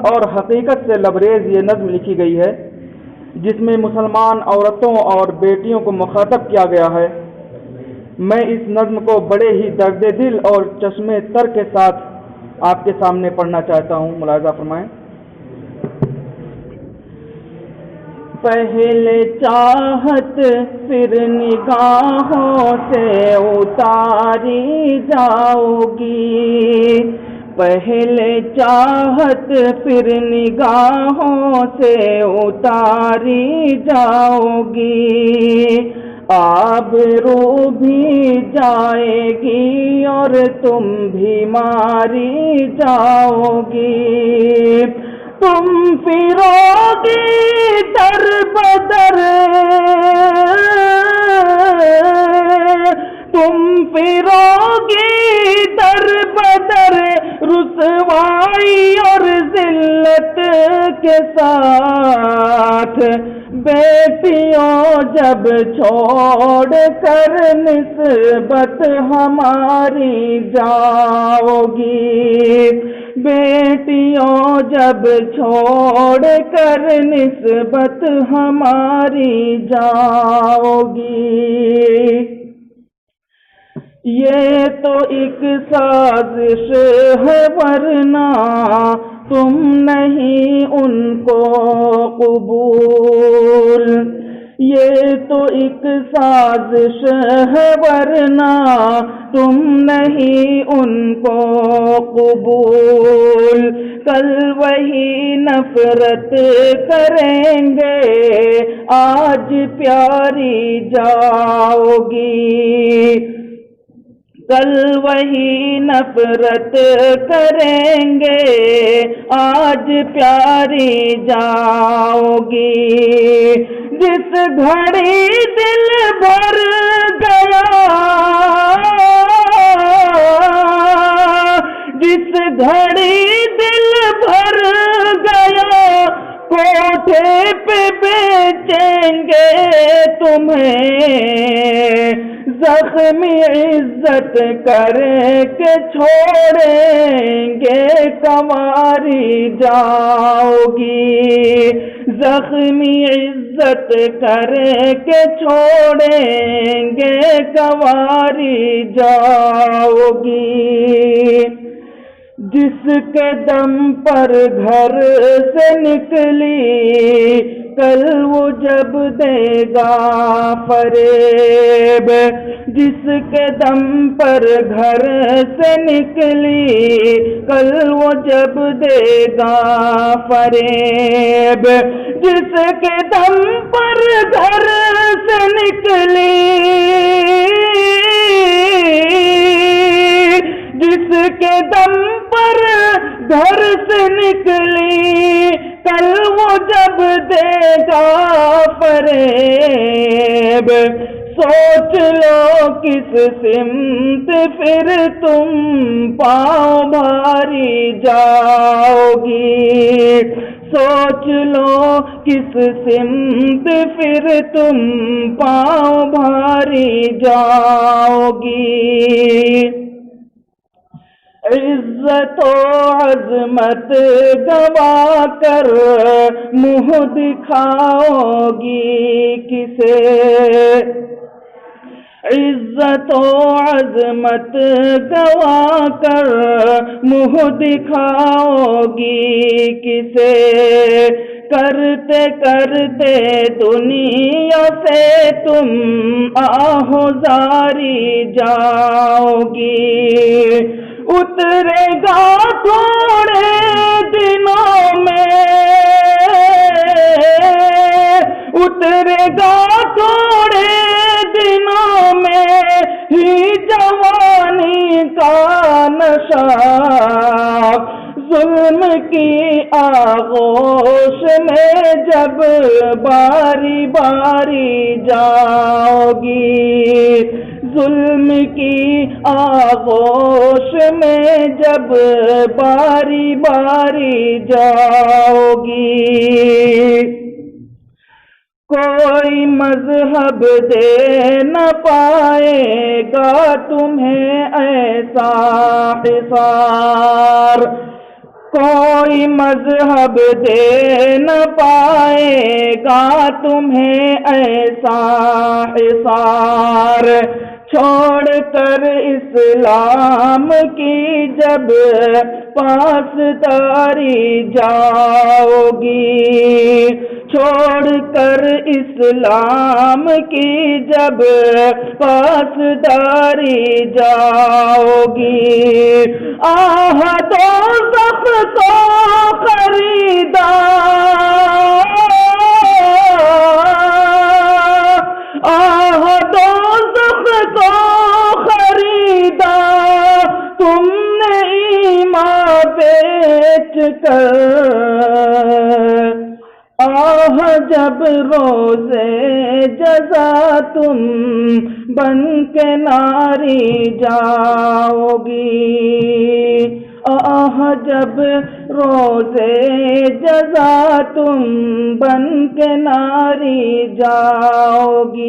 اور حقیقت سے لبریز یہ نظم لکھی گئی ہے جس میں مسلمان عورتوں اور بیٹیوں کو مخاطب کیا گیا ہے۔ میں اس نظم کو بڑے ہی درد دل اور چشمے تر کے ساتھ آپ کے سامنے پڑھنا چاہتا ہوں، ملاحظہ فرمائیں۔ پہلے چاہت پھر نگاہوں سے اتاری جاؤ گی، پہلے چاہت پھر نگاہوں سے اتاری جاؤ گی، آبرو بھی جائے گی اور تم بھی ماری جاؤ گی، تم پھرو گی در بدر، تم پھرو گی در بدر رسوائی اور ذلت کے ساتھ، بیٹیوں جب چھوڑ کر نسبت ہماری جاؤ گی، بیٹیوں جب چھوڑ کر نسبت ہماری جاؤ گی، یہ تو ایک سازش ہے ورنہ تم نہیں ان کو قبول، یہ تو ایک سازش ہے ورنہ تم نہیں ان کو قبول، کل وہی نفرت کریں گے آج پیاری جاؤ گی، کل وہی نفرت کریں گے آج پیاری جاؤ گی، جس گھڑی دل بھر گیا، جس گھڑی دل بھر گیا کوٹھے پہ بیچیں گے تمہیں، زخمی عزت کر کے چھوڑیں گے کنواری جاؤ گی، زخمی عزت کر کے چھوڑیں گے کنواری جاؤ گی، جس کے دم پر گھر سے نکلی کل وہ جب دے گا فریب، جس کے دم پر گھر سے نکلی کل وہ جب دے گا فریب، جس کے دم پر گھر سے نکلی، جس کے دم پر گھر سے نکلی کل وہ جب دے گا فریب، سوچ لو کس سمت پھر تم پاؤں بھاری جاؤ گی، سوچ لو کس سمت پھر تم پاؤں بھاری جاؤ گی، عزت و عظمت گوا کر منہ دکھاؤ گی کسے، عزت و عظمت گوا کر منہ دکھاؤ گی کسے، کرتے کرتے دنیا سے تم آہوزاری جاؤ گی، اترے گا تھوڑے دنوں میں، اترے گا تھوڑے دنوں میں ہی جوانی کا نشہ، ظلم کی آغوش میں جب باری باری جاؤ گی، ظلم کی آغوش میں جب باری باری جاؤ گی، کوئی مذہب دے نہ پائے گا تمہیں ایسا حصار، کوئی مذہب دے نہ پائے گا تمہیں ایسا حصار، چھوڑ کر اسلام کی جب پاسداری جاؤ گی، چھوڑ کر اسلام کی جب پاسداری جاؤ گی، آہ دوزخ کو خریدا، آہ دوزخ کو خریدا تم نے ایمان بیچ کر، آہ جب روزے جزا تم بن کے ناری جاؤ گی، آہ جب روزے جزا تم بن کے ناری جاؤ گی۔